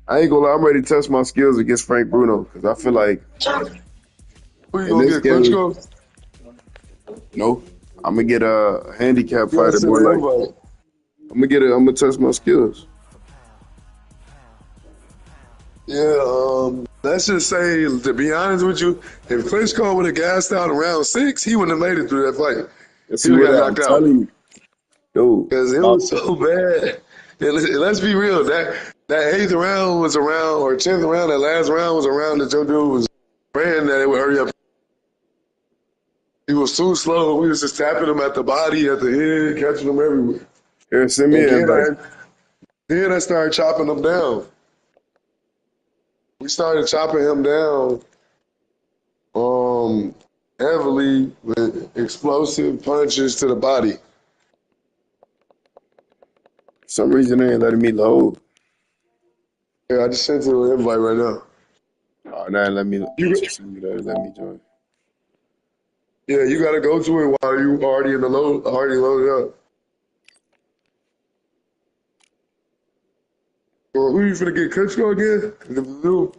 I ain't gonna lie, I'm ready to test my skills against Frank Bruno because I feel like Who you in gonna this get, game, Klitschko? no, I'm gonna get a handicap You gotta fighter send more an like invite. I'm gonna test my skills. Yeah, let's just say, to be honest with you, if Klitschko would have gassed out in round 6, he wouldn't have made it through that fight. Let's He see would what have got I'm knocked out. telling you. Dude, Because it was so bad. And let's be real, that 8th round was around, or 10th round, that last round was around that your dude was praying that it would hurry up. He was too slow. We was just tapping him at the body, at the head, catching him everywhere. here, send me And an invite. then I started chopping him down. We started chopping him down heavily with explosive punches to the body. For some reason, they ain't letting me load. Yeah, I just sent you an invite right now. Oh, now let me You, let me join. yeah, you got to go to it while you already in the load, already loaded up. Well, who you finna get, Klitschko again? If you do,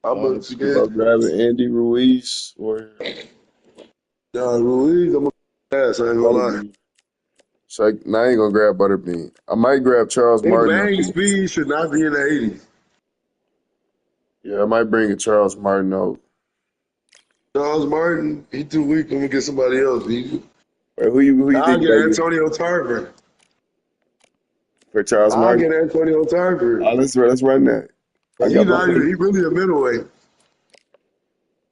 I'm gonna Think get about grabbing Andy Ruiz or Ruiz. I'm gonna pass. I ain't gonna lie. Butterbean. So I ain't gonna grab Butterbean. I might grab Charles His Martin. bang speed should not be in the 80s. Yeah, I might bring a Charles Martin out. Charles Martin, he too weak. I'm gonna get somebody else. Wait, who you I'll think get you got Antonio Tarver. for Charles I'll Martin? get Antonio Tarver. Let's run that. I He got my not even. He really a middleweight.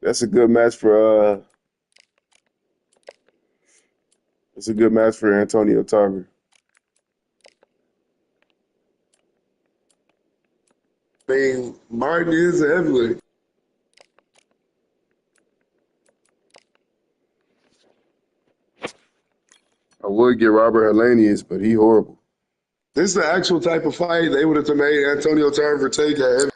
That's a good match for It's a good match for Antonio Tarver. I mean, Martin is a heavyweight. I would get Robert Helenius, but he horrible. This is the actual type of fight they would have made Antonio Tarver take at heavy.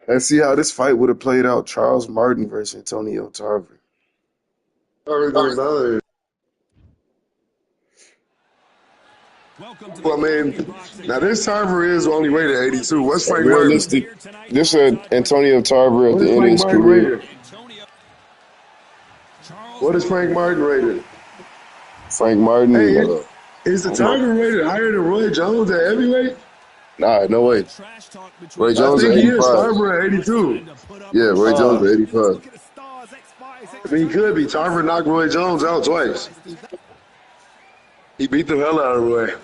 Let's see how this fight would have played out. Charles Martin versus Antonio Tarver. Tarver. Well, I mean, now this Tarver is only rated 82. What's Frank Martin? Realistic. This is Antonio Tarver at What the is end of Frank his Martin career. rated? What is Frank Martin rated? Frank Martin, Hey, is the Tarver rated higher than Roy Jones at heavyweight? nah, no way. Roy I Jones at think he is. 85. Tarver at 82. Yeah, Roy Jones at 85. I mean, he could be. Tarver knocked Roy Jones out twice. He beat the hell out of Roy.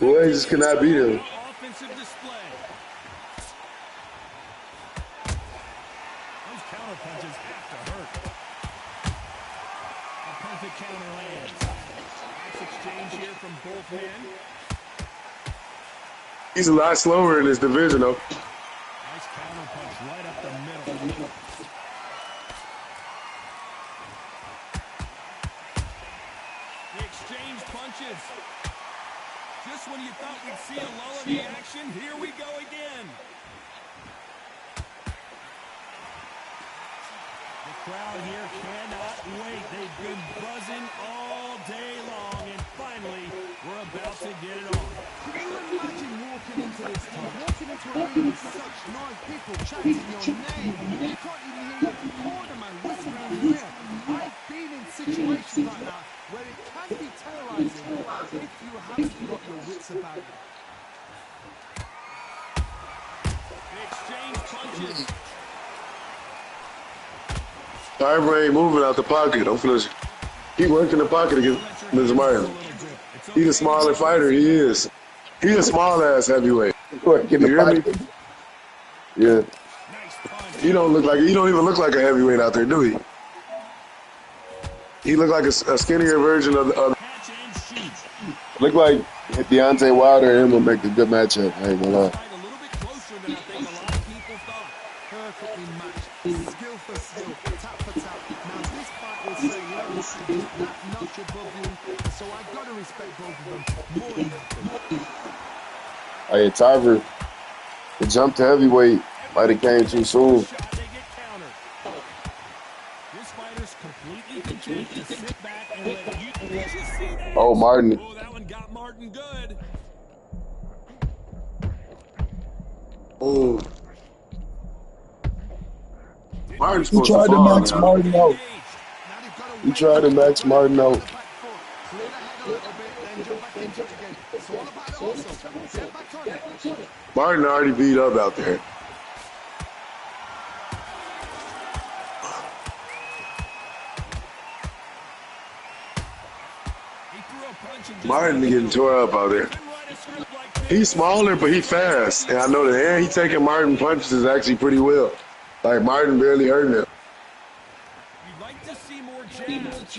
Roy just cannot beat him. He's a lot slower in this division, though. Nice counter punch right up the middle. The exchange punches. Just when you thought we'd see a lull in the action, here we go again. The crowd here cannot wait. They've been buzzing all day long, and finally, we're about to get it on. Can you imagine walking into this time? Walking into a room with such nice people chanting your name. You can't even hear your cornerman whispering in your ear. I've been in situations like that where it can be terrorizing if you haven't got your wits about you. The exchange punches. Tarver ain't moving out the pocket. I'm finna keep working the pocket against Ms. Martin. He's a smaller fighter. He is. He a small ass heavyweight. Get in You the hear me? pocket. Yeah. He don't even look like a heavyweight out there, do he? He look like a skinnier version of the. Look like Deontay Wilder and him will make a good matchup. I ain't gonna lie. A little bit closer than I think a lot of people thought. Perfectly matched, skill for skill, tap for tap. Now this fight will say, you know, this is that notch above you, so I've got to respect both of them more than nothing. Hey, Tarver, the jump to heavyweight might have came too soon. This fighter's completely content to sit back and let you. Did you see that? Oh, Martin. Oh, that one got Martin good. Oh. Martin's He supposed to tried to fall max now. Martin out. He tried to max Martin out. Clear the head a little bit, then jump back into it again. It's all about the hustle. Get back on it. Martin already beat up out there. Martin getting tore up out there. He's smaller, but he fast. And I know that, and he taking Martin punches actually pretty well. Like, Martin barely hurting him. You'd like to see more jabs.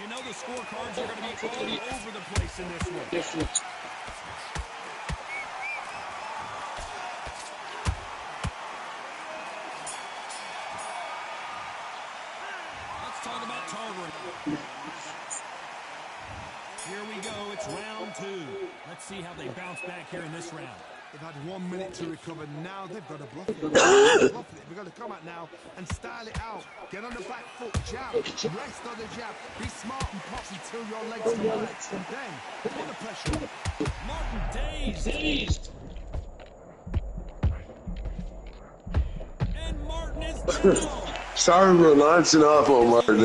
You know the scorecards are going to be all over the place in this one. Let's talk about Tarver. Here we go. It's round 2. Let's see how they bounce back here in this round. They've had 1 minute to recover. Now they've got to bluff it. We've got to come out now and style it out. Get on the back foot, jab, rest on the jab. Be smart and pop until your legs come back. And then put the pressure on. Martin dazed. And Martin is down. Sorry for launching off on Martin.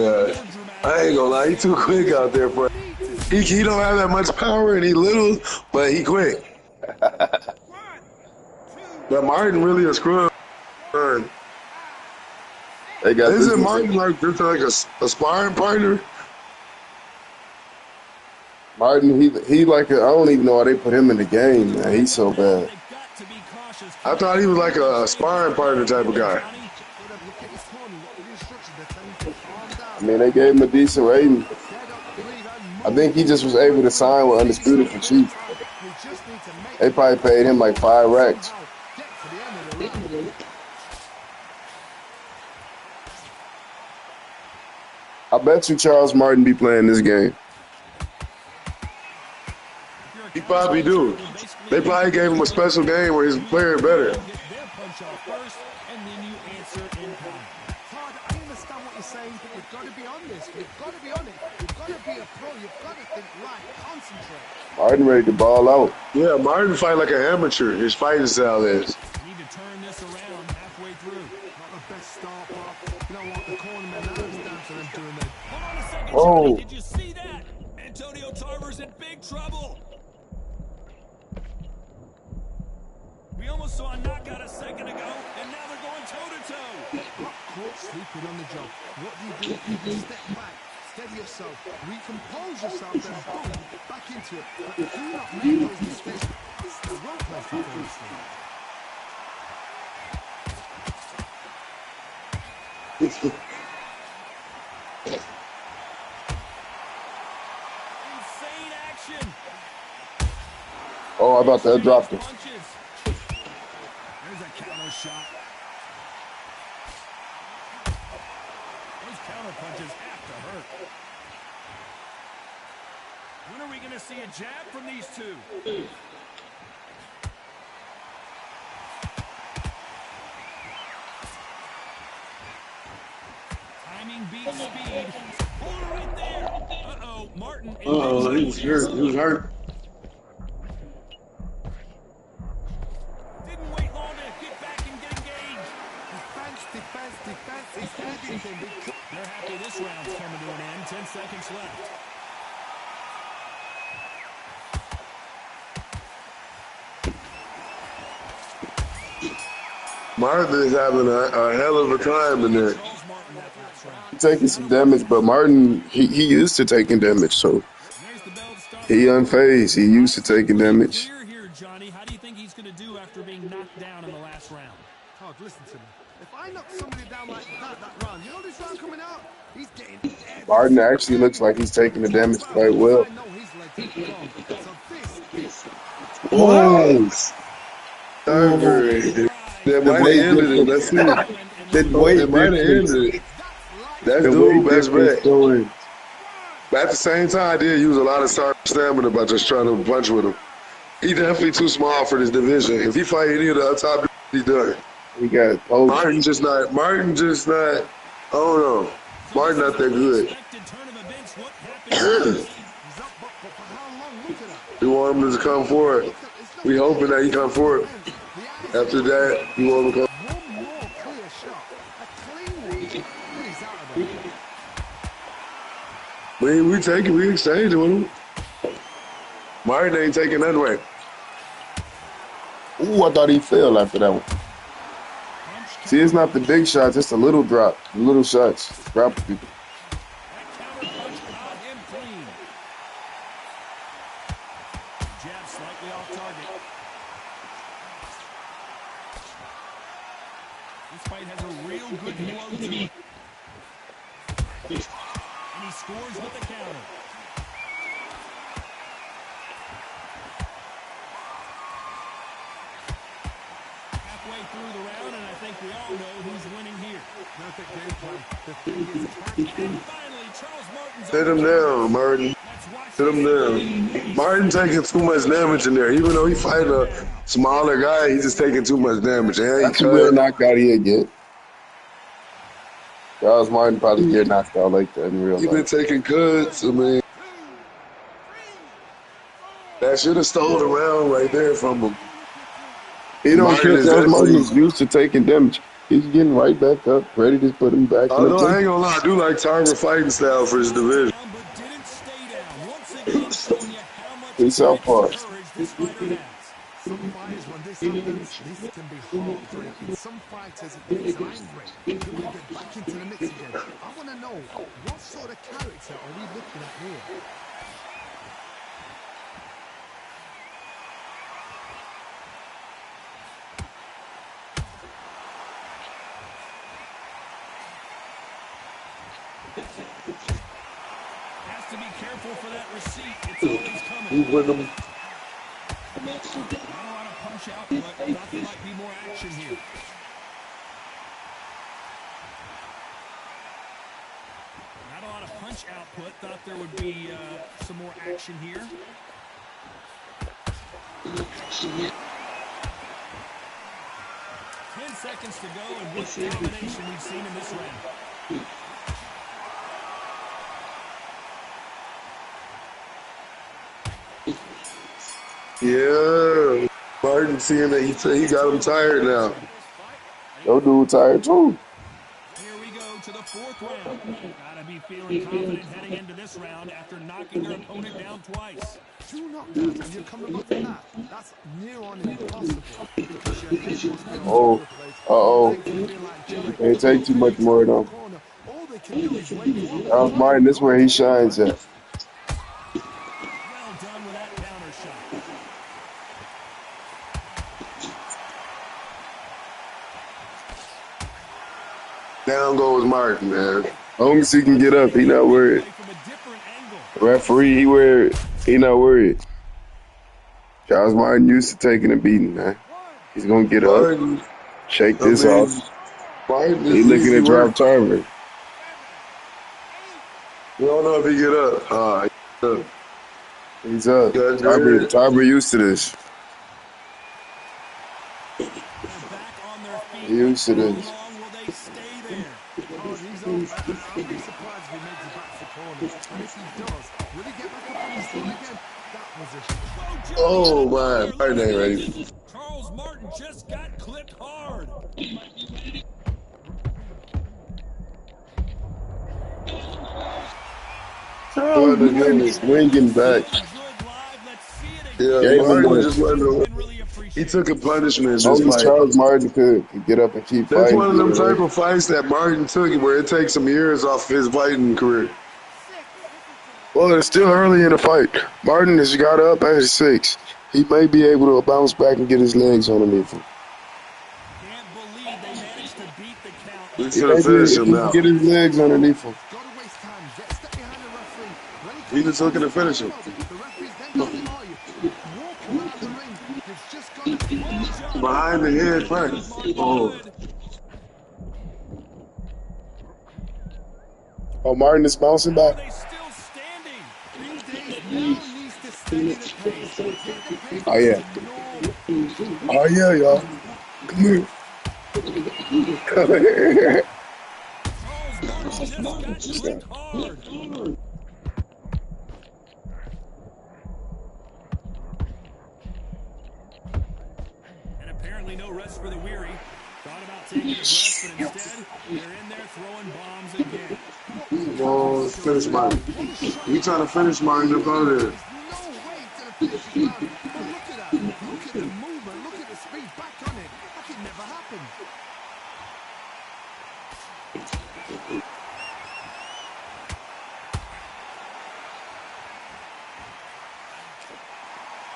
I ain't gonna lie, he too quick out there for. He don't have that much power and he little, but he quick. But Martin really a screw. They got Isn't Martin like just like a sparring partner? Martin, he like I don't even know why they put him in the game, man. He's so bad. I thought he was like a sparring partner type of guy. I mean, they gave him a decent rating. I think he just was able to sign with Undisputed for cheap. They probably paid him like 5 racks. I bet you Charles Martin be playing this game. He probably do. They probably gave him a special game where he's playing better. I understand what you're saying, but you've got to be on this. You've got to be on it. You've got to be a pro. You've got to think right. Concentrate. Martin ready to ball out. Yeah, Martin fight like an amateur. His fighting style is. Need to turn this around halfway through. Not the best start, but you know what? The cornerman now is down to them doing that. Hold on a second, Whoa. Johnny. Did you see that? Antonio Tarver's in big trouble. We almost saw a knockout a second ago, and now they're going toe-to-toe. Got caught sleeping on the job. What do? You step back, steady yourself, recompose yourself, then boom, back into it. But do not make those mistakes. This is the wrong place to fall asleep. Insane action. Oh, I thought that dropped him. Punches. There's a counter shot. Those counter punches have to hurt. When are we going to see a jab from these two? Timing beats speed. Oh, right there. Uh-oh, Martin. Uh-oh, he was hurt. He was hurt. Didn't wait long to get back and get engaged. Defense is everything. They're happy this round's coming to an end. 10 seconds left. Martin is having a hell of a time in there. Charles Martin that last round. He's taking some damage, but Martin, he used to taking damage, so There's the bell to stop. he unfazed. He used to taking damage. Clear here, Johnny. How do you think he's going to do after being knocked down in the last round? Todd, listen to me. If I knock somebody down like that round, you know this round coming out? He's getting every Martin actually looks like he's taking the damage quite well. I know his legs are strong. So this Whoa! Tarver. That might have ended it. Let's see. The weight It might have difference. ended it. That's The dude weight best difference bet. doing. But at the same time, I did use a lot of stamina by just trying to punch with him. He definitely too small for this division. If he fight any of the top, he's done. He got poached. Martin just not. I don't know. Martin not that good. We want him to come forward. We hoping that he come forward. After that, we want him to come. One more clear shot. A clean one. And he's out of there. We taking, we exchanging with him. Martin ain't taking that way. Ooh, I thought he fell after that one. See, it's not the big shots, it's the little drop, the little shots. Drop people. Jab slightly off target. This fight has a real good flow to it. And he scores with the counter. Halfway through the round, and I think we all know who's winning here. Perfect game plan. The thing is, And finally, Charles Martin's Sit him down, Martin. Sit him down. Martin taking too much damage in there. Even though he fighting a smaller guy, he's just taking too much damage. And he That's a real knockout he'll get. Charles Martin probably get knocked out like that in real He been life. taking cuts. I mean, that should have stole the round right there from him. He don't Martin care. is Charles Martin definitely- is used to taking damage. He's getting right back up, ready to put him back. Although I ain't gonna lie, I do like Tarver fighting style for his division. but didn't stay down. Once again, showing you how much He's so far. courage this fighter has. some fighters, when this happens, this can be heartbreaking. Some fighters, it gets angry. They want to get back into the mix again. I want to know, what sort of character are we looking at here? Has to be careful for that receipt. It's always coming. He's with him. Not a lot of punch out, but thought there might be more action here. Not a lot of punch output. Thought there would be some more action here. 10 seconds to go, and what combination we've seen in this round. Yeah. Martin seeing that he got him tired now. Your dude tired too. Here we go to the fourth round. Gotta be feeling confident heading into this round after knocking their opponent down twice. 2 knockdowns and you're coming back from that. That's near on impossible because your head must be Oh, all over the place. uh-oh. They can feel like jelly. Can't take too much more though. Corner. All they can do is wake you up. Charles Martin, this is where he shines at. Well done with that counter shot. Down goes Martin, man. As long as he can get up, he not worried. From a different angle. The referee, he worried. He not worried. Charles Martin used to taking a beating, man. He's gonna get up, Martin, shake I this mean, off. Martin is He looking easy at drop work. Tarver. We don't know if he get up. He's up. Yeah, yeah. Tarver used to this. They're back on their feet. He used to How this. long will they stay there? Oh, he's on. I'll be surprised if he makes it back to the corner. And if he does, will he get back up on his feet again? That position. Oh, my. Martin ain't ready. Charles Martin just got clipped hard. Charles Martin is swinging back. Good live. Let's see it Yeah, Gave him Martin one. just wasn't. again. Really He appreciate took a punishment. As long Just as like, Charles Martin could get up and keep that's fighting. one of them you know, type of fights that Martin took where it takes some years off his fighting career. Well, it's still early in the fight. Martin has got up at 6. He may be able to bounce back and get his legs underneath him. Can't believe they managed to beat the count. He's He gonna may finish be him able now. to get his legs underneath him. Gotta waste time. Get a step behind the referee. When he He comes just looking to up, finish him. the referee's then got him, are you? Walk him out of the ring. You've just got to Behind the head first. Oh, Oh, Martin is bouncing Are back. they still standing? These days, no one needs to Steady the pace. Keep the pace Oh, going. yeah. No. Oh yeah, y'all. Come here. Charles Martin just got clipped hard. And apparently no rest for the weary. Thought about taking a breath, but instead, they're in there throwing bombs again. What a Come on, powerful finish shot. mine. What a shot You from trying the to finish back. mine up out there. There's no way to the finisher's line. But look at that. Look at the movement. Look at the speed. Back on it. Like it never happened.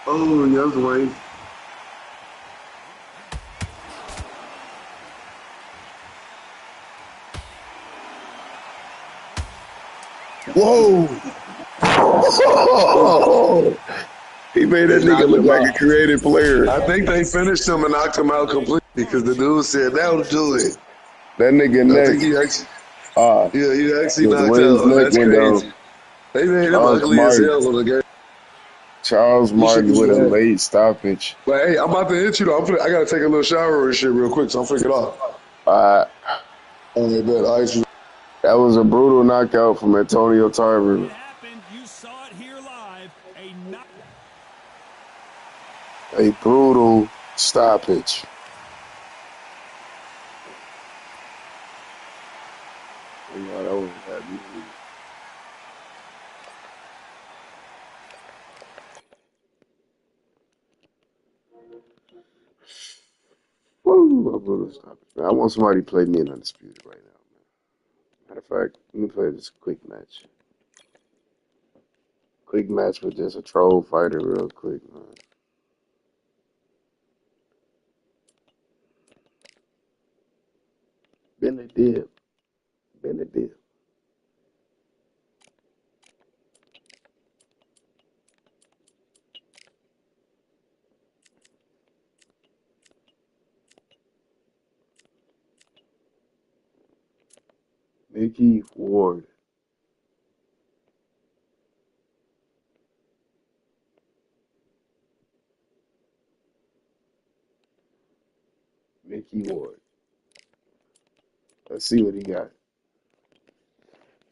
Oh, the other way. Whoa! He made that They nigga knocked look him like out. a creative player. I think they finished him and knocked him out completely because the dude said that'll do it. That nigga I neck, think he actually, ah, yeah, he actually the knocked way his out. neck That's went down. crazy. They made him Charles ugly as Martin. hell on the game. Charles You should Martin be with a mad. late stoppage. But hey, I'm about to hit you though. I gotta take a little shower and shit real quick, so I'm finna get off. Uh, All right, bet. All right, you. that was a brutal knockout from Antonio Tarver. It happened. You saw it here live. A brutal stoppage. Yeah, that was bad. Woo, a brutal stoppage. Man, I want somebody to play me in Undisputed right now, man. Matter of fact, let me play this quick match. Quick match with just a troll fighter real quick, man. Been a dip. Been a dip. Mickey Ward. Mickey Ward. Let's see what he got.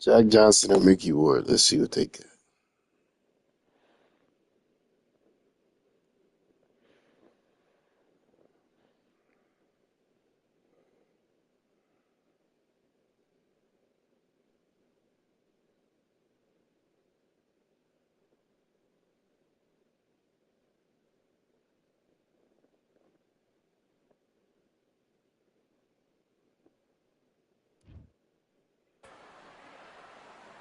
Jack Johnson and Mickey Ward. Let's see what they got.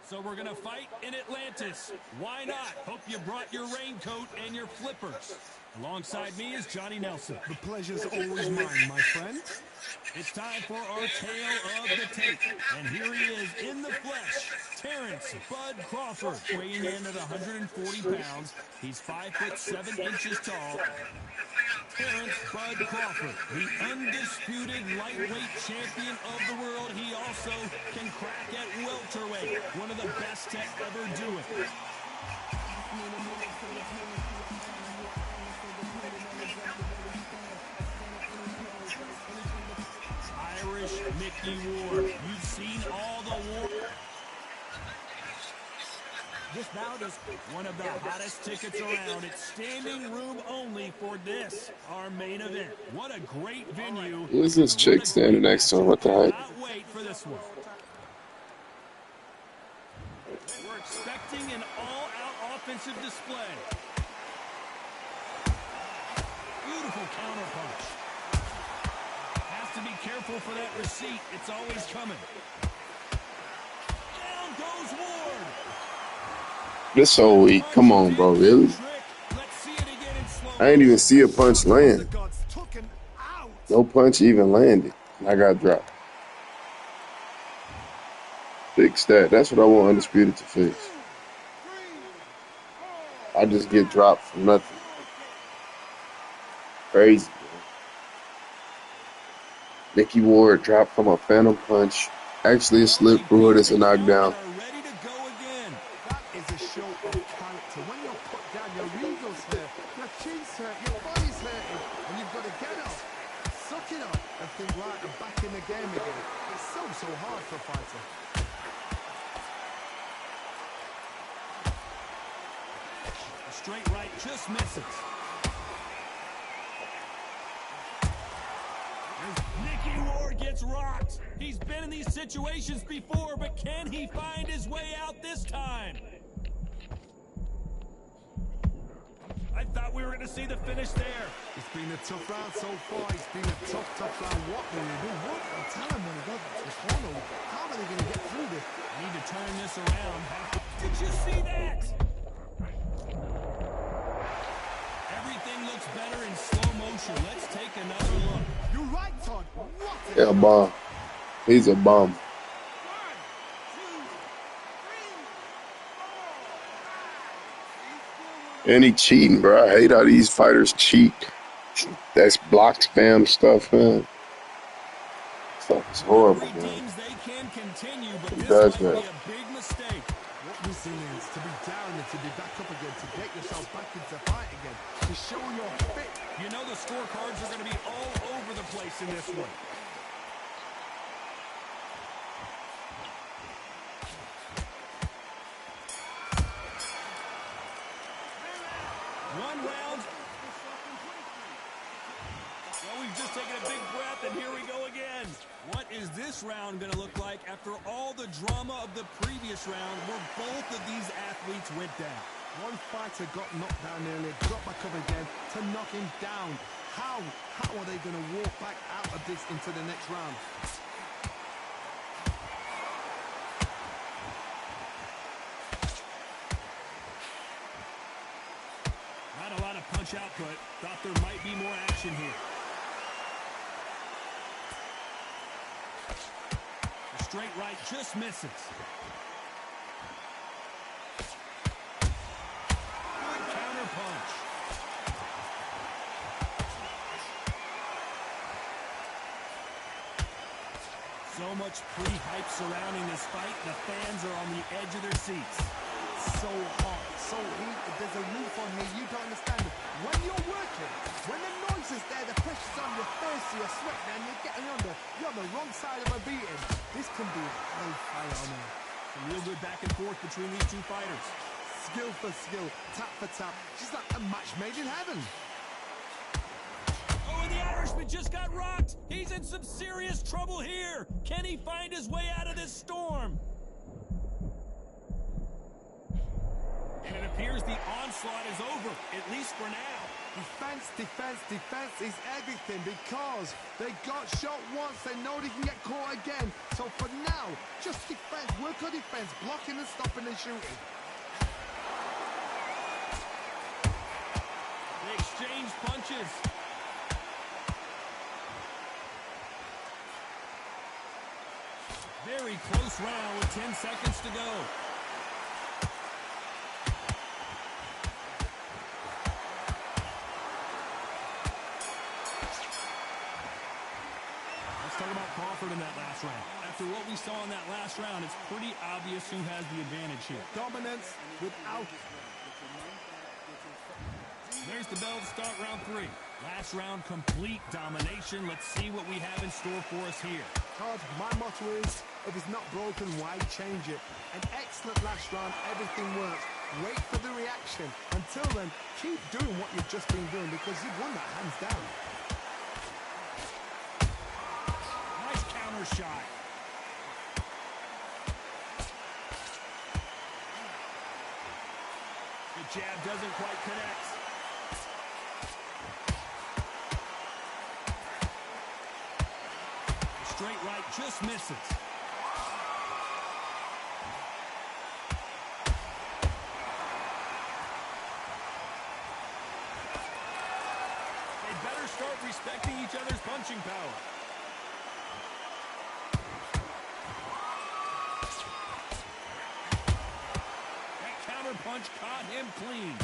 So we're going to fight in Atlantis. Why not? Hope you brought your raincoat and your flippers. Alongside me is Johnny Nelson. The pleasure's always mine, my friend. It's time for our tale of the tape. And here he is in the flesh, Terrence Bud Crawford, weighing in at 140 pounds. He's 5'7" tall. Terrence Bud Crawford, the undisputed lightweight champion of the world. He also can crack at welterweight, one of the best to ever do it. Irish Mickey Ward. You've seen all the war. This bout is one of the hottest tickets around. It's standing room only for this, our main event. What a great venue. Who is this chick standing next to him? What the heck? Cannot wait for this one. We're expecting an all-out offensive display. Beautiful counterpunch. Has to be careful for that receipt. It's always coming. Down goes Ward. This so weak. Come on, bro. Really? I ain't even see a punch land. No punch even landed. I got dropped. Fix that. That's what I want Undisputed to fix. I just get dropped for nothing. Crazy, man. Mickey Ward dropped from a phantom punch. Actually, a slip through it. It's a knockdown. That is a show of character. When you're put down, you're Your body's hurting, and you've got to get up, suck it up, and think, right, I'm back in the game again. It's so hard for a fighter. A straight right just misses. Nicky Ward gets rocked. He's been in these situations before, but can he find his way out this time? I thought we were going to see the finish there. It's been a tough round so far. It's been a tough round. What will you do? What? I'm telling them, when he goes to the corner, how are they going to get through this? Need to turn this around. Did you see that? Everything looks better in slow motion. Let's take another look. You're right, Todd. What? Yeah, bomb. He's a bum. And he cheating, bro. I hate how these fighters cheat. That's block spam stuff, man. Stuff is horrible, man. They can continue, but It this does, might man. be a big mistake. What resilience to be down and to be back up again, to get yourself back into fight again, to show you're fit. You know the scorecards are going to be all over the place in this one. One round. Well, we've just taken a big breath, and here we go again. What is this round going to look like after all the drama of the previous round where both of these athletes went down? One fighter got knocked down earlier, got back up again to knock him down. How are they going to walk back out of this into the next round? Not a lot of punch output. Thought there might be more action here. The straight right just misses. Good counter punch. So much pre-hype surrounding this fight. The fans are on the edge of their seats. So hot, so heated, there's a roof on here, you don't understand it. When you're working, when the noise is there, the pressure's on your face, you're sweating and you're getting under, you're on the wrong side of a beating. This can be hellfire on here. Some real good back and forth between these two fighters. Skill for skill, tap for tap. She's like a match made in heaven. Oh, and the Irishman just got rocked. He's in some serious trouble here. Can he find his way out of this storm? And it appears the onslaught is over, at least for now. Defense is everything because they got shot once, they know they can get caught again. So for now, just defense, work on defense, blocking and stopping and shooting. They exchange punches. Very close round with 10 seconds to go. Talk about Crawford in that last round. After what we saw in that last round, it's pretty obvious who has the advantage here. Dominance without. There's the bell to start round 3. Last round, complete domination. Let's see what we have in store for us here. Todd, my motto is, if it's not broken, why change it? An excellent last round, everything works. Wait for the reaction. Until then, keep doing what you've just been doing because you've won that hands down. Shot. The jab doesn't quite connect. The straight right just misses. They better start respecting each other's punching power. Punch caught him clean.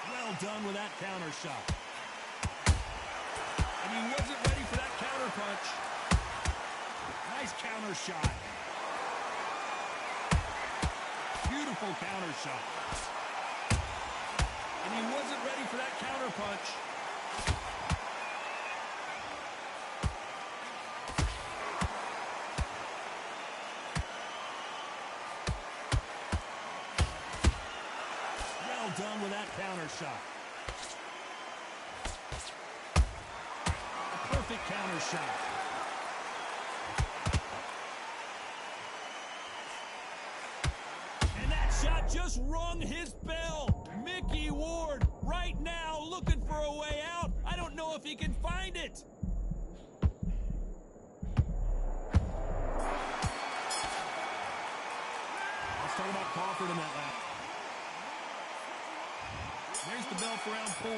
Well done with that counter shot. And he wasn't ready for that counter punch. Nice counter shot. Beautiful counter shot. And he wasn't ready for that counter punch. Well done with that counter shot. A perfect counter shot. And that shot just rung his bell. Mickey Ward right now looking for a way out. I don't know if he can find it. Let's talk about Crawford in that lap. There's the bell for round 4.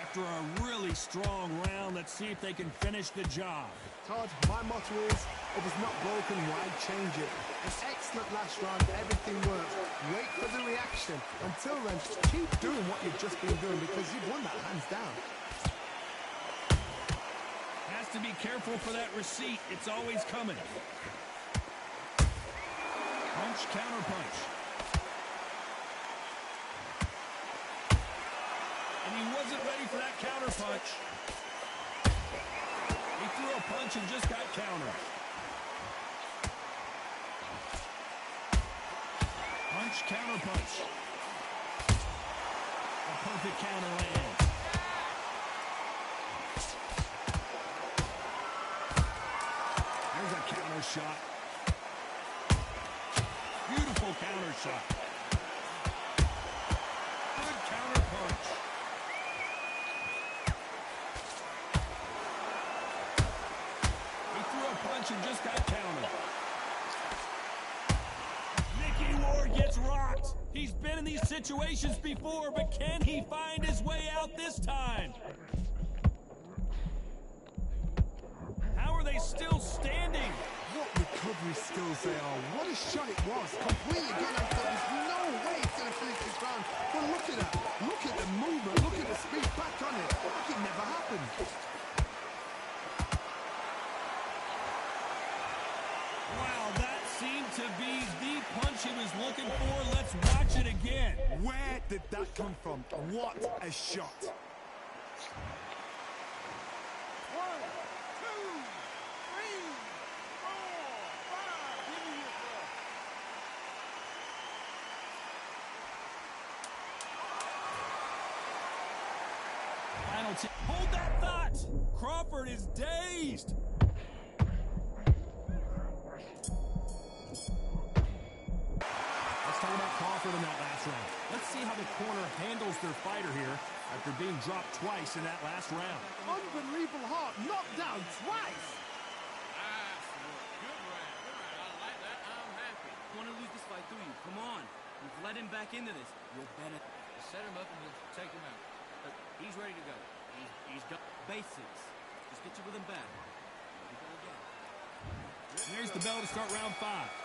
After a really strong round, let's see if they can finish the job. Todd, my motto is, if it's not broken, why change it? An excellent last round, everything works. Wait for the reaction. Until then, keep doing what you've just been doing because you've won that hands down. Has to be careful for that receipt. It's always coming. Punch, counter punch. And he wasn't ready for that counter punch. He threw a punch and just got countered. Punch, counter punch. A perfect counter lands. There's a counter shot. Beautiful counter shot. Good counter punch. He threw a punch and just got countered. Mickey Ward gets rocked. He's been in these situations before, but can he find his way out this time? How are they still standing? What recovery skills they are. What a shot it was. Completely gone out. There's no way he's going to finish this round. But look at that. Look at the movement. Look at the speed back on it. Like it never happened. Wow, that seemed to be the punch he was looking for. Let's watch it again. Where did that come from? What a shot. 1, 2, 3, 4, 5. Give me your ball. Final hold that thought. Crawford is dazed. Let's talk about Crawford in that last round. Let's see how the corner handles their fighter here after being dropped twice in that last round. Unbelievable heart. Knocked down twice. Good round. I like that. I'm happy. I want to lose this fight through you. Come on. You've let him back into this. You're better. Just set him up and then take him out. But he's ready to go. He's got basics. Just get you with him back. Here we go again. And there's the bell to start round 5.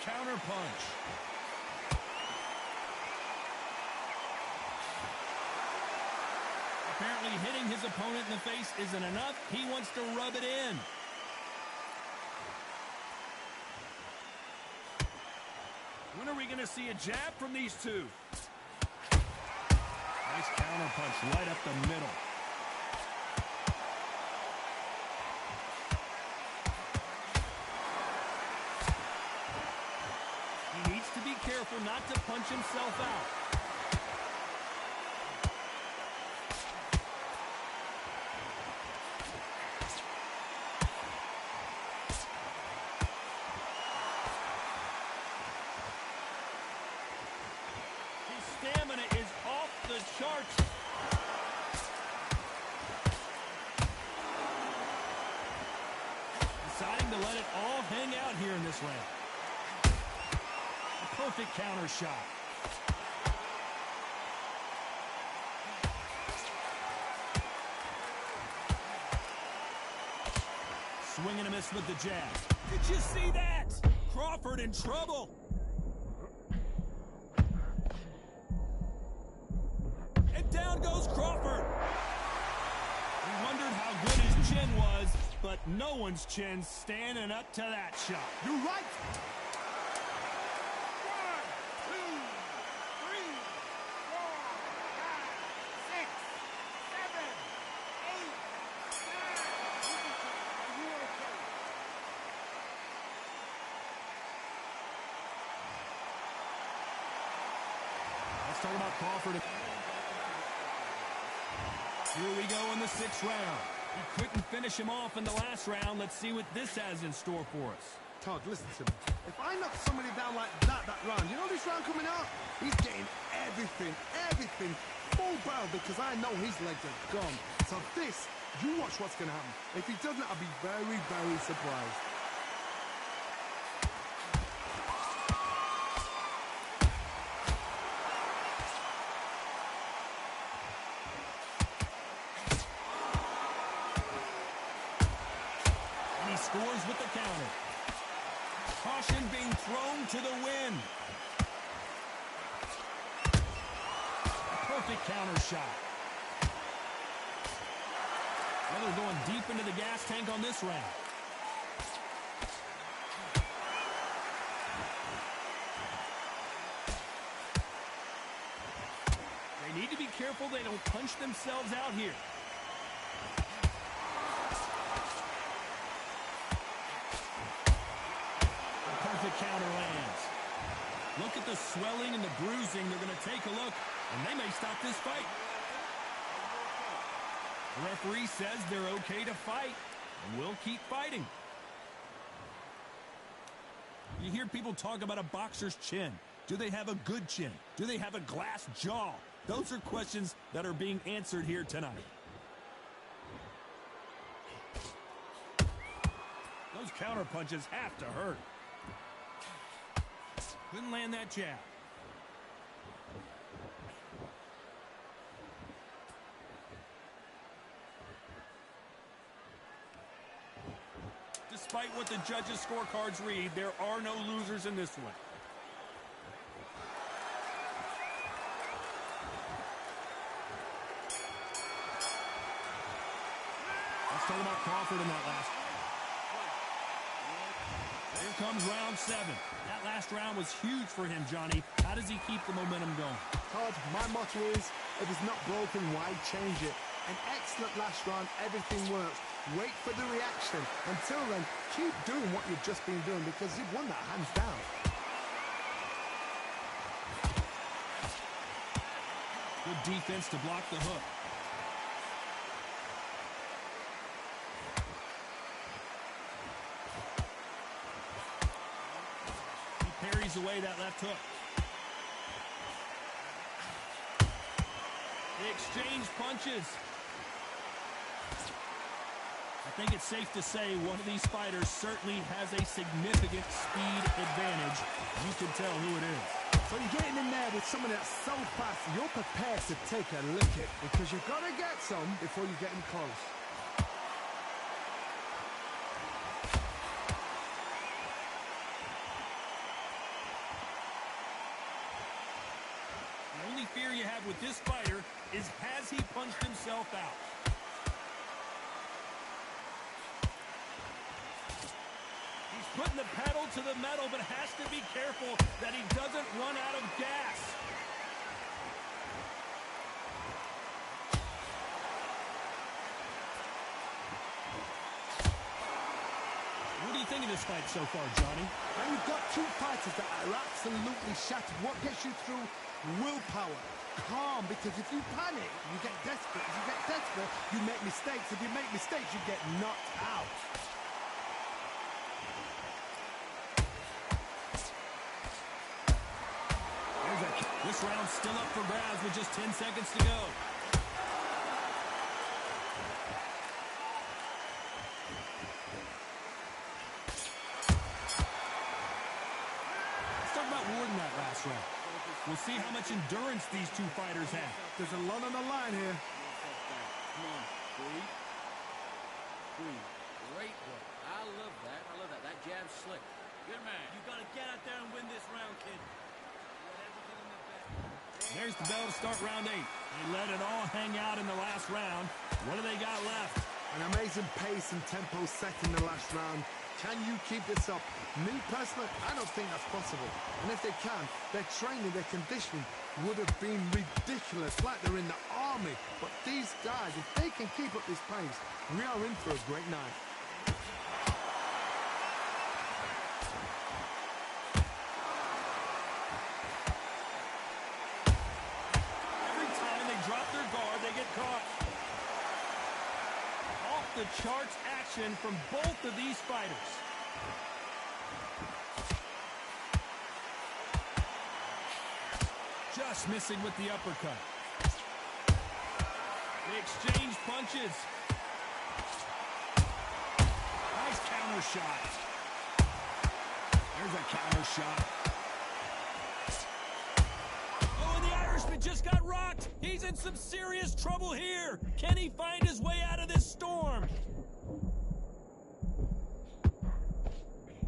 Counter punch. Apparently hitting his opponent in the face isn't enough. He wants to rub it in. When are we going to see a jab from these two? Nice counter punch right up the middle. He needs to be careful not to punch himself out. His stamina is off the charts. Deciding to let it all hang out here in this round. Perfect counter shot. Swing and a miss with the jab. Did you see that? Crawford in trouble. And down goes Crawford. We wondered how good his chin was, but no one's chin standing up to that shot. You're right. 1, 2, 3, 4, 5, 6, 7, 8, 9. Are you okay? Let's talk about Crawford. Here we go in the 6th round. He couldn't finish him off in the last round. Let's see what this has in store for us. Todd, listen to me. If I knock somebody down like that round, you know this round coming out? He's getting everything, full barrel, because I know his legs are gone. So this, you watch what's going to happen. If he doesn't, I'll be very, very surprised. And he scores with the counter. Caution being thrown to the wind. Perfect counter shot. Well, they're going deep into the gas tank on this round. They need to be careful they don't punch themselves out here. Perfect counter lands. Look at the swelling and the bruising. They're going to take a look, and they may stop this fight. The referee says they're okay to fight, and we'll keep fighting. You hear people talk about a boxer's chin. Do they have a good chin? Do they have a glass jaw? Those are questions that are being answered here tonight. Those counter punches have to hurt. Couldn't land that jab. Despite what the judges' scorecards read, there are no losers in this one. Let's talk about Crawford in that last. Here comes round 7. That last round was huge for him, Johnny. How does he keep the momentum going? Todd, my motto is, if it's not broken, why change it? An excellent last round, everything works. Wait for the reaction. Until then, keep doing what you've just been doing, because you've won that hands down. Good defense to block the hook. He parries away that left hook. They exchange punches. I think it's safe to say one of these fighters certainly has a significant speed advantage. You can tell who it is. So you're getting in there with someone that's so fast, you're prepared to take a licking, because you've got to get some before you get in close. The only fear you have with this fighter is, has he punched himself out? He's putting the pedal to the metal, but has to be careful that he doesn't run out of gas. What do you think of this fight so far, Johnny? Now you've got two fighters that are absolutely shattered. What gets you through? Willpower. Calm, because if you panic, you get desperate. If you get desperate, you make mistakes. If you make mistakes, you get knocked out. This round's still up for grabs with just 10 seconds to go. Let's talk about Warden that last round. We'll see how much endurance these two fighters have. There's a lot on the line here. Come on, 3, 2, Great work. I love that. I love that. That jab's slick. Good man. You got to get out there and win this round, kid. There's the bell to start round 8. They let it all hang out in the last round. What do they got left? An amazing pace and tempo set in the last round. Can you keep this up? Me personally, I don't think that's possible. And if they can, their training, their conditioning would have been ridiculous, like they're in the army. But these guys, if they can keep up this pace, we are in for a great night. Every time they drop their guard, they get caught. Off the charts action from both of these fighters. Just missing with the uppercut. They exchange punches. Nice counter shot. There's a counter shot. Oh, and the Irishman just got rocked. He's in some serious trouble here. Can he find his way out of this storm?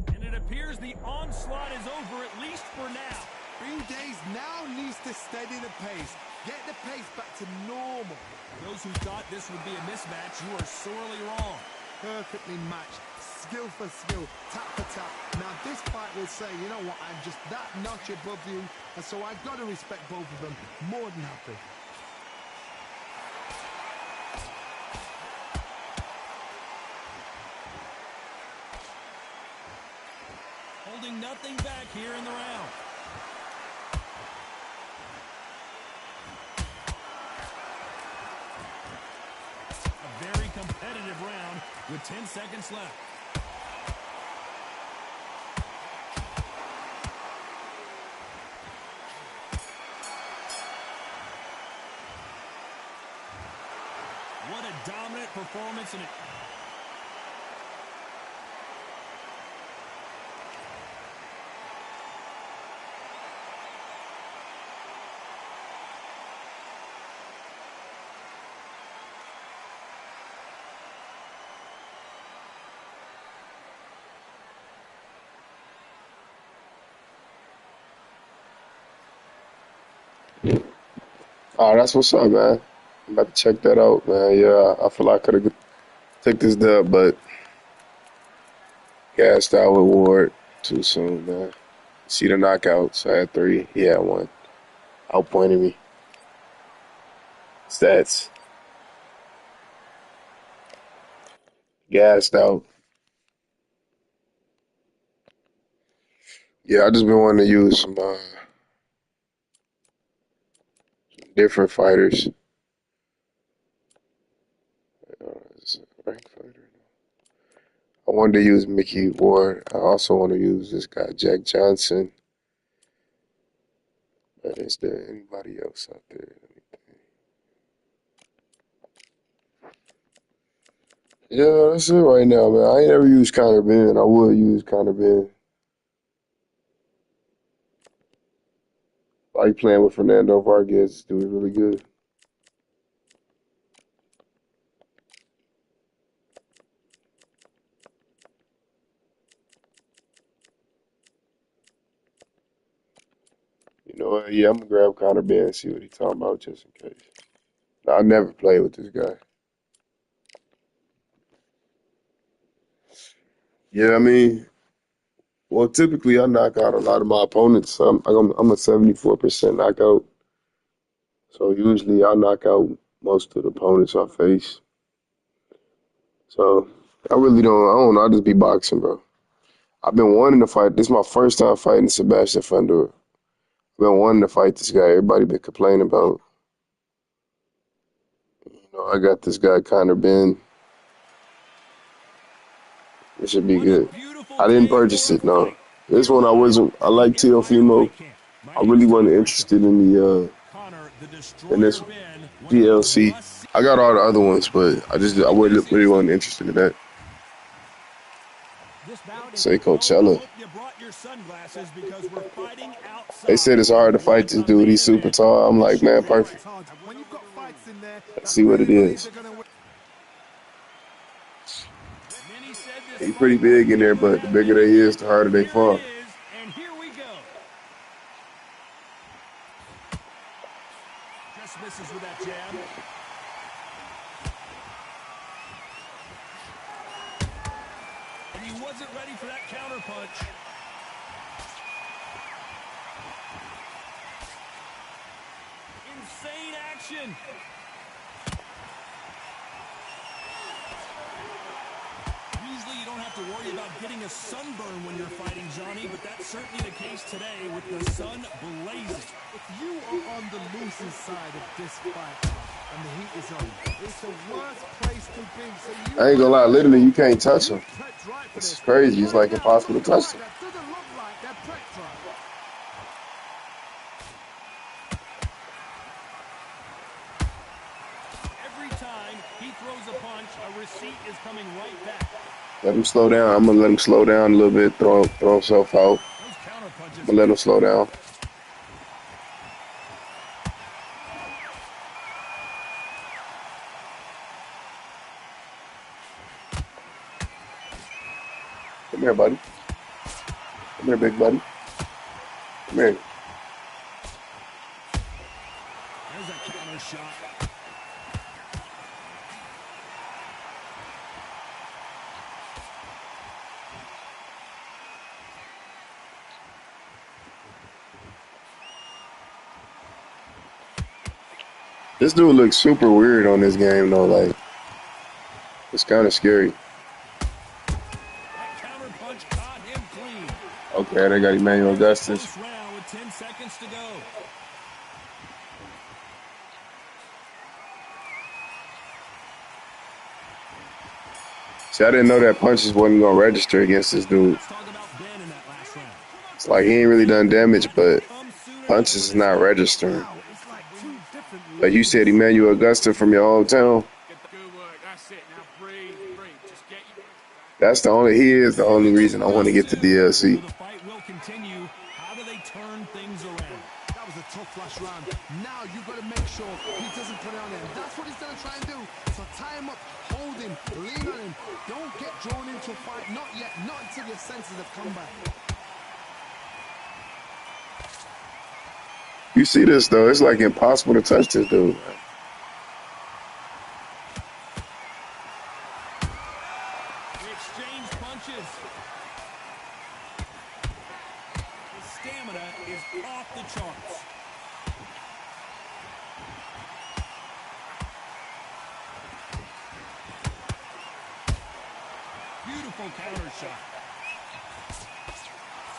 And it appears the onslaught is over, at least for now. Green Days now needs to steady the pace. Get the pace back to normal. Those who thought this would be a mismatch, you are sorely wrong. Perfectly matched. Skill for skill. Tap for tap. Now this fight will say, you know what, I'm just that notch above you. And so I've got to respect both of them. More than happy. Holding nothing back here in the round. A very competitive round with 10 seconds left. What a dominant performance in it. Oh, that's what's up, man. I'm about to check that out, man. Yeah, I feel like I could have took this dub, but gassed out with Ward too soon, man. See the knockouts. I had 3. He had 1. Outpointed me. Stats. Gassed out. Yeah, I just been wanting to use some different fighters. Is it a ranked fighter? I wanted to use Mickey Ward. I also want to use this guy, Jack Johnson. But is there anybody else out there? Let me think. Yeah, that's it right now, man. I ain't never used Conor Ben. I would use Conor Ben. I like playing with Fernando Vargas. Doing really good. You know what? Yeah, I'm gonna grab Conor Ben and see what he's talking about just in case. I never played with this guy. Yeah, I mean, well, typically I knock out a lot of my opponents. I'm a 74% knockout. So usually I knock out most of the opponents I face. So I don't know. I just be boxing, bro. I've been wanting to fight. This is my first time fighting Sebastian Fundora. I've been wanting to fight this guy. Everybody been complaining about. You know, I got this guy Conor Ben. It should be good. I didn't purchase it, no. This one I wasn't. I like Teofimo. I really wasn't interested in this DLC. I got all the other ones, but I really wasn't interested in that. Say Coachella. They said it's hard to fight this dude. He's super tall. I'm like, man, perfect. Let's see what it is. He's pretty big in there, but the bigger they is, the harder they fall. Here it is, and here we go. Just misses with that jab. And he wasn't ready for that counter punch. Insane action. Usually you don't have to worry about getting a sunburn when you're fighting, Johnny, but that's certainly the case today with the sun blazing. If you are on the losing side of this fight and the heat is on, it's the worst place to be. So you I ain't gonna lie, literally, you can't touch him. prepped right for It's this. crazy. It's like impossible to touch him. That doesn't look like they're prepped right. Every time he throws a punch, a receipt is coming right back. Let him slow down. I'm gonna let him slow down a little bit. Throw himself out. Those counter punches. I'm gonna let him slow down. Come here, buddy. Come here, big buddy. Come here. There's a counter shot. This dude looks super weird on this game, though. Like, it's kind of scary. That counter punch caught him clean. Okay, they got Emmanuel Augustus. Close round with 10 seconds to go. See, I didn't know that punches wasn't gonna register against this dude. Let's talk about Ben in that last round. It's like he ain't really done damage, but punches is not registering. Wow, it's like two different Like you said, Emmanuel Augusta from your hometown. Good work. That's it. Now breathe. Just get your... That's the only. He is the only reason I want to get to DLC. The fight will continue. How do they turn things around? That was a tough last round. Now you've got to make sure he doesn't put it on him. That's what he's going to try and do. So tie him up, hold him, lean on him. Don't get drawn into a fight. Not yet. Not until your senses have come back. You see this though? It's like impossible to touch this dude. They exchange punches. His stamina is off the charts. Beautiful counter shot.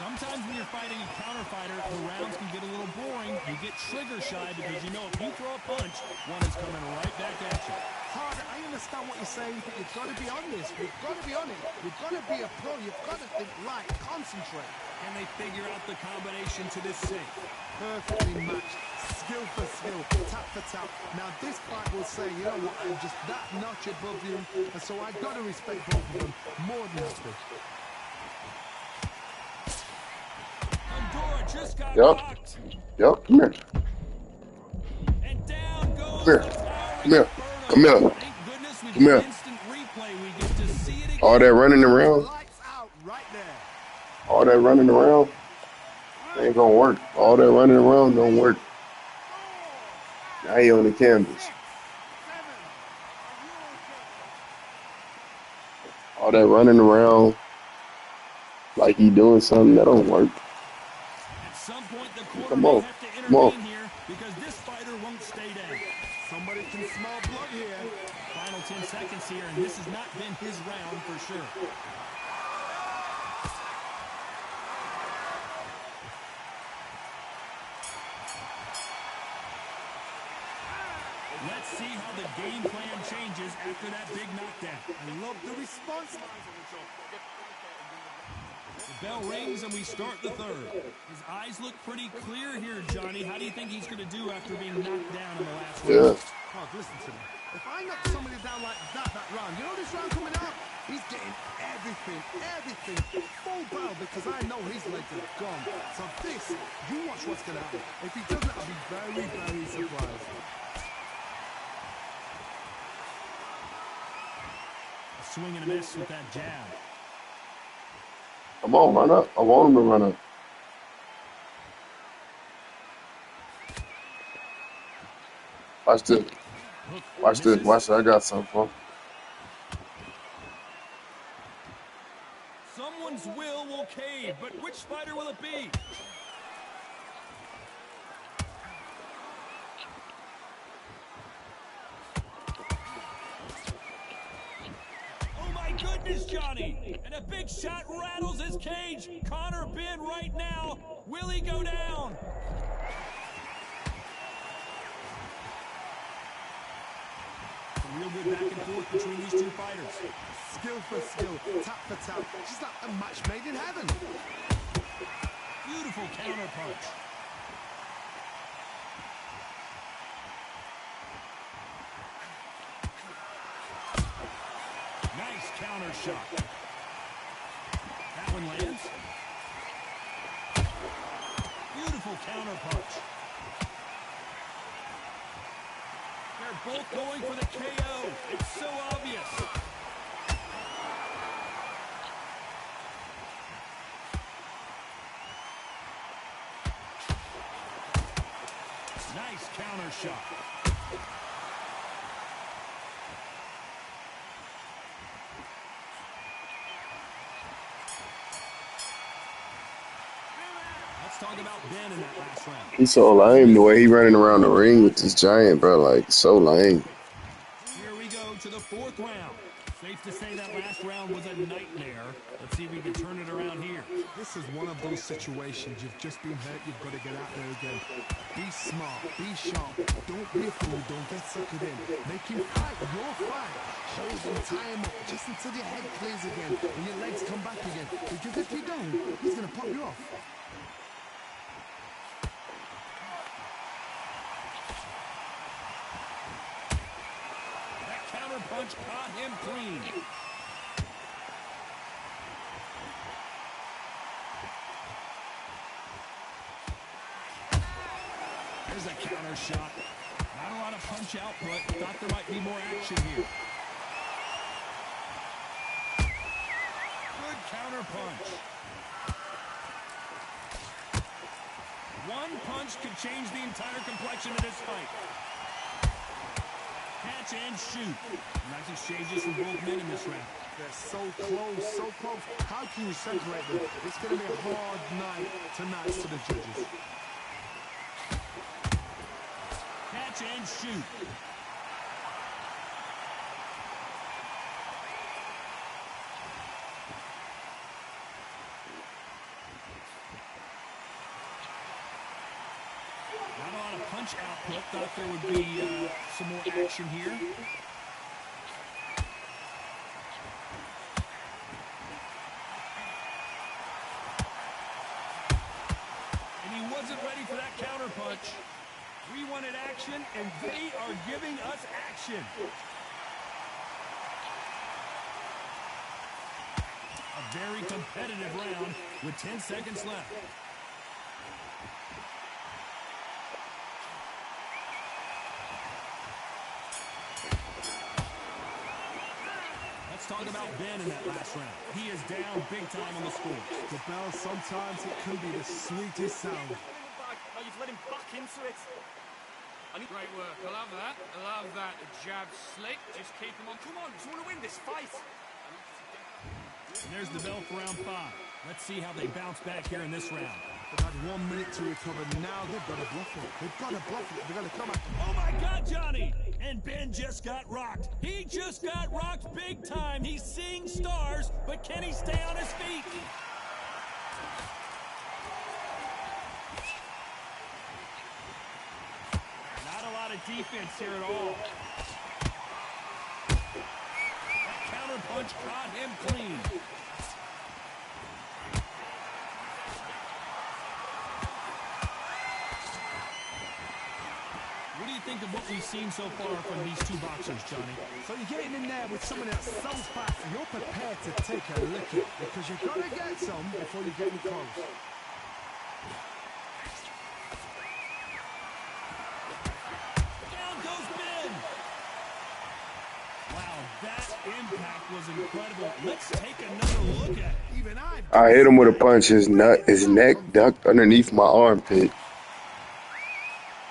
Sometimes when you're fighting a counter fighter, the rounds can get a little boring. You get trigger shy because you know if you throw a punch, one is coming right back at you. Hard, I understand what you're saying, but you've got to be on this. You've got to be on it. You've got to be a pro. You've got to think light, concentrate. Can they figure out the combination to this sink? Perfectly matched, skill for skill, tap for tap. Now this fight will say, you know what, I'm just that notch above you, and so I've got to respect both of them more than happy. Andorra just got Yup. rocked. Yup. Come here. And down goes Come here. the towering Come here. Alberto. Come here. Thank goodness we Come get here. instant replay. We get to see it again. All that running around. Lights out right there. All that running around. Ain't gonna work. All that running around don't work. Now he on the canvas. All that running around like he doing something that don't work. At some point, the corner Come may on. have to Come on. intervene here because this fighter won't stay down. Somebody can smell blood here. Final 10 seconds here, and this has not been his round for sure. Let's see how the game plan changes after that big knockdown. I love the response. The bell rings and we start the third. His eyes look pretty clear here, Johnny. How do you think he's going to do after being knocked down in the last round? Yeah. Oh, listen to me. If I knock somebody down like that round, you know this round coming up? He's getting everything, full barrel because I know his legs are gone. So this, you watch what's going to happen. If he doesn't, I'll be very, very surprised. A swing and a miss with that jab. Come on, run up. I want him to run up. Watch this. Watch this. Watch this. I got something for him. Someone's will cave, but which fighter will it be? Oh my goodness, Johnny! And a big shot rattles his cage. Conor Ben right now. Will he go down? Some real good back and forth between these two fighters. Skill for skill, tap for tap. Just like a match made in heaven. Beautiful counter punch. Nice counter shot. That one lands. Beautiful counter punch. They're both going for the KO. It's so obvious. Nice counter shot. Let's talk about Ben in that last round. He's so lame the way he running around the ring with this giant, bro. Like, so lame. Here we go to the fourth round. Safe to say that last round was a nightmare. Let's see if we can turn it around here. This is one of those situations. You've just been hurt. You've got to get out there again. Be smart. Be sharp. Don't be a fool. Don't get suckered in. Make him fight your fight. Show him, tie him up just until your head clears again and your legs come back again. Because if you don't, he's going to pop you off. Punch caught him clean. There's a counter shot. Not a lot of punch output. Thought there might be more action here. Good counter punch. One punch could change the entire complexion of this fight. Catch and shoot. Nice exchanges from both men in this round. They're so close, so close. How can you separate them? It's going to be a hard night tonight for the judges. Catch and shoot. Not a lot of punch output. Thought there would be some more action here. And he wasn't ready for that counter punch. We wanted action, and they are giving us action. A very competitive round with 10 seconds left. Let's talk about Ben in that last round. He is down big time on the score. The bell, sometimes it can be the sweetest sound. Oh, you've let him back into it. Great work. I love that. I love that. The jab slick. Just keep him on. Come on. Do you want to win this fight? And there's the bell for round 5. Let's see how they bounce back here in this round. They've had 1 minute to recover. Now they've got to bluff it. They've got to bluff it. They've got to come out. Oh, my God, Johnny! And Ben just got rocked. He just got rocked big time. He's seeing stars, but can he stay on his feet? Not a lot of defense here at all. That counter punch caught him clean. What do you think of what we've seen so far from these two boxers, Johnny? So you're getting in there with someone that's so fast, you're prepared to take a licking because you've got to get some before you get any close. That impact was incredible. Let's take another look at it. Even I've I hit him with a punch. His neck ducked underneath my armpit.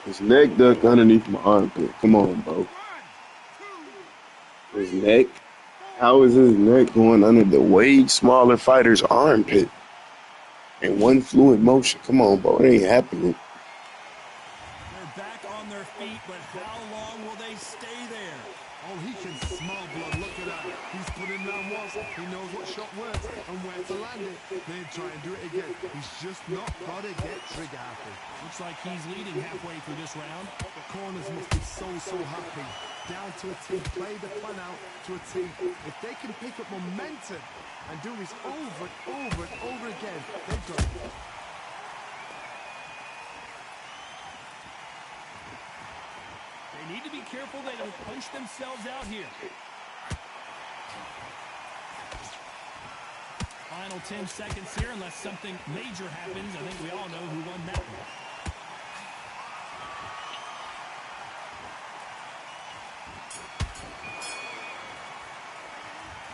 His neck ducked underneath my armpit. Come on, bro. His neck? How is his neck going under the way smaller fighter's armpit? In one fluid motion. Come on, bro. It ain't happening. They're back on their feet, but how long will they stay there? Oh, he can smell blood. Look at that. He's put in round once. He knows what shot works and where to land it. Then try and do it again. He's just not got to get trigger happy. Looks like he's leading halfway through this round. The corners must be so happy. Down to a T. Play the plan out to a T. If they can pick up momentum and do this over and over and over again, they've got it. They need to be careful they don't push themselves out here. Final 10 seconds here, unless something major happens. I think we all know who won that one.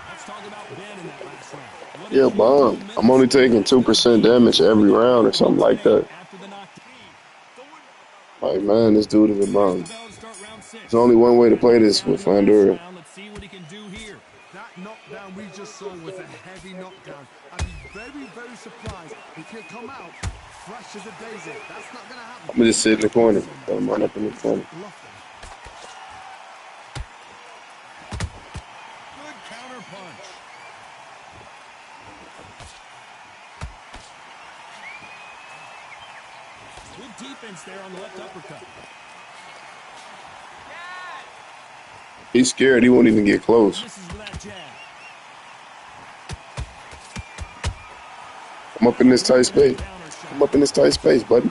Let's talk about Ben in that last round. Yeah, bomb. I'm only taking 2% damage every round or something like that. Like, man, this dude is a bomb. There's only one way to play this with Fandura. Let's see what he can do here. That knockdown we just saw was a heavy knockdown. I'd be very surprised if he'll come out fresh as a daisy. That's not going to happen. I'm gonna just sit in the corner. I'm run up in the corner. Good counter punch. Good defense there on the left uppercut. He's scared. He won't even get close. I'm up in this tight space. I'm up in this tight space, buddy.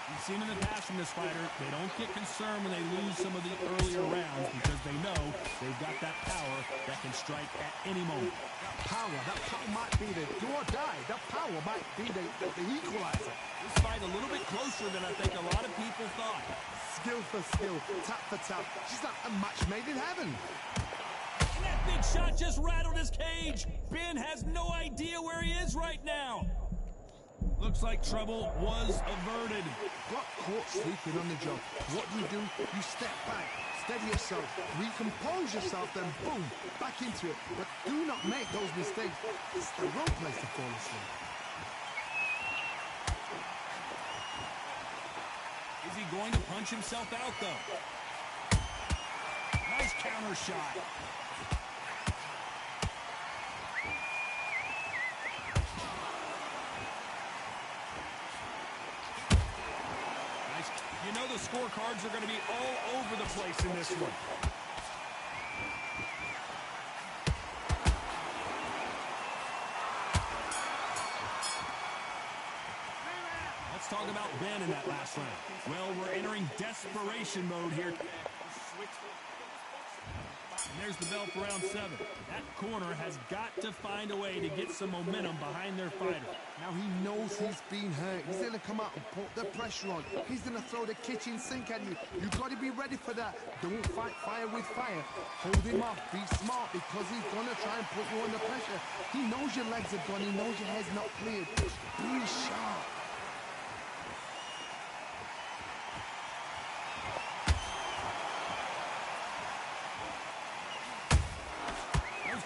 You've seen in the past from this fighter, they don't get concerned when they lose some of the earlier rounds because they know they've got that power that can strike at any moment. That power might be the do or die. That power might be the equalizer. This fight a little bit closer than I think a lot of people thought. Skill for skill, tap for tap. She's like a match made in heaven. And that big shot just rattled his cage. Ben has no idea where he is right now. Looks like trouble was averted. Got caught sleeping on the job. What do? You step back, steady yourself, recompose yourself, then boom, back into it. But do not make those mistakes. It's the wrong place to fall asleep. Is he going to punch himself out, though? Nice counter shot. You know the scorecards are going to be all over the place in this one. Let's talk about Ben in that last round. Well, we're entering desperation mode here. And there's the bell for round 7. That corner has got to find a way to get some momentum behind their fighter. Now he knows he's been hurt. He's going to come out and put the pressure on. He's going to throw the kitchen sink at you. You've got to be ready for that. Don't fight fire with fire. Hold him off. Be smart because he's going to try and put you under pressure. He knows your legs are gone. He knows your head's not cleared. Be sharp.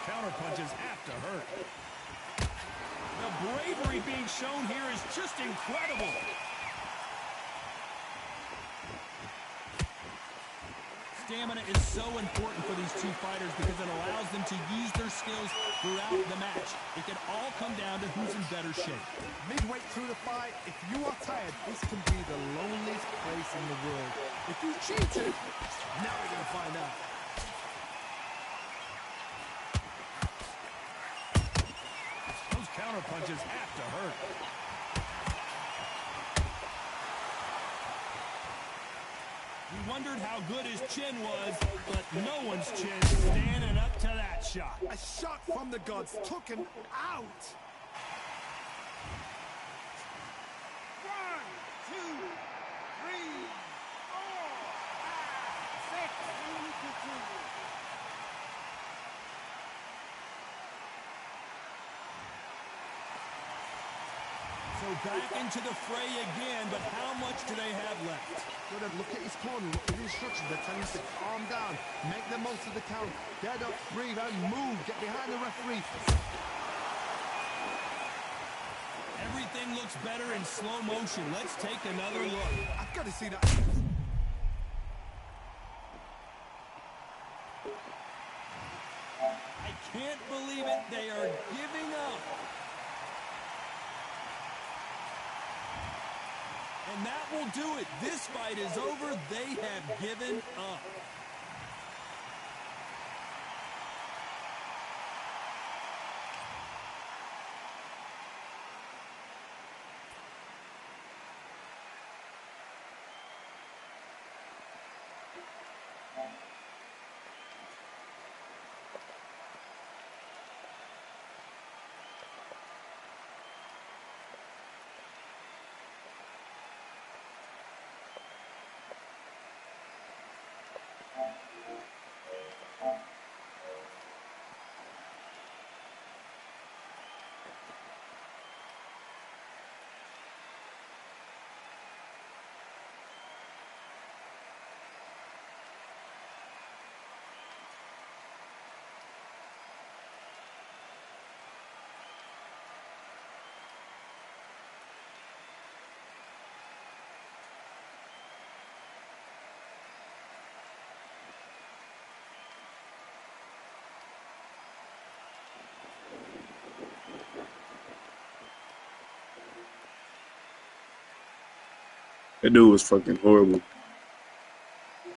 Counter punches have to hurt. The bravery being shown here is just incredible. Stamina is so important for these two fighters because it allows them to use their skills throughout the match. It can all come down to who's in better shape. Midway through the fight, if you are tired, this can be the loneliest place in the world. If you cheated, now we're going to find out. Counter punches have to hurt. We wondered how good his chin was, but no one's chin standing up to that shot. A shot from the gods took him out. 1, 2, 3. They're back into the fray again, but how much do they have left? Good, look at his corner, look at the instructions. They're telling him to calm down, make the most of the count, get up, breathe, and move. Get behind the referee. Everything looks better in slow motion. Let's take another look. I've got to see that. I can't believe it. They are giving up. And that will do it. This fight is over. They have given up. That dude was fucking horrible.